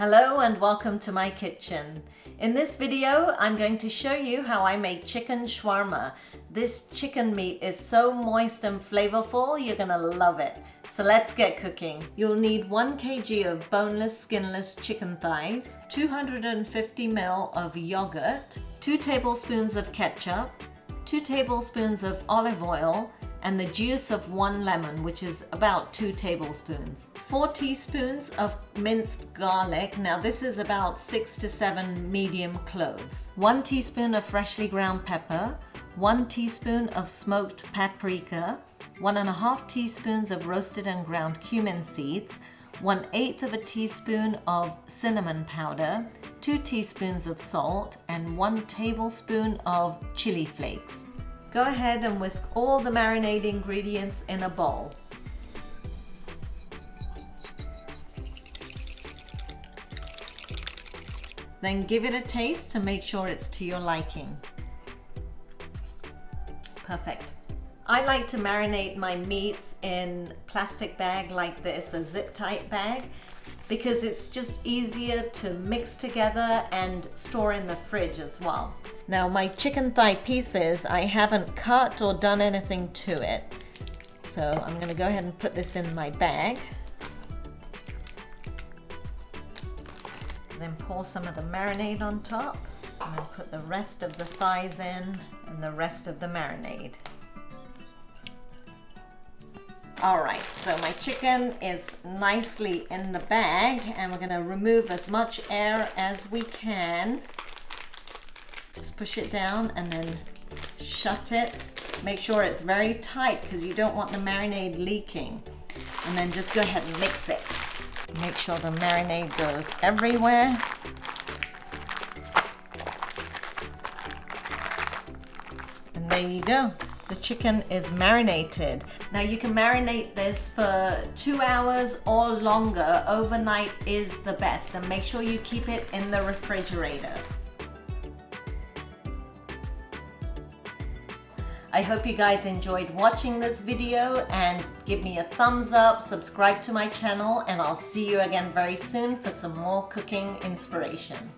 Hello and welcome to my kitchen. In this video, I'm going to show you how I make chicken shawarma. This chicken meat is so moist and flavorful, you're gonna love it. So let's get cooking. You'll need 1 kg of boneless, skinless chicken thighs, 250 ml of yogurt, 2 tablespoons of ketchup, 2 tablespoons of olive oil, and the juice of 1 lemon, which is about 2 tablespoons. 4 teaspoons of minced garlic. Now this is about 6 to 7 medium cloves. 1 teaspoon of freshly ground pepper, 1 teaspoon of smoked paprika, 1.5 teaspoons of roasted and ground cumin seeds, 1/8 of a teaspoon of cinnamon powder, 2 teaspoons of salt, and 1 tablespoon of chili flakes. Go ahead and whisk all the marinade ingredients in a bowl. Then give it a taste to make sure it's to your liking. Perfect. I like to marinate my meats in plastic bag like this, a zip tight bag, because it's just easier to mix together and store in the fridge as well. Now my chicken thigh pieces, I haven't cut or done anything to it. So I'm gonna go ahead and put this in my bag. Then pour some of the marinade on top, and then put the rest of the thighs in and the rest of the marinade. All right, so my chicken is nicely in the bag, and we're gonna remove as much air as we can. Just push it down and then shut it. Make sure it's very tight because you don't want the marinade leaking. And then just go ahead and mix it. Make sure the marinade goes everywhere. And there you go. The chicken is marinated. Now you can marinate this for 2 hours or longer. Overnight is the best, and make sure you keep it in the refrigerator. I hope you guys enjoyed watching this video, and give me a thumbs up, subscribe to my channel, and I'll see you again very soon for some more cooking inspiration.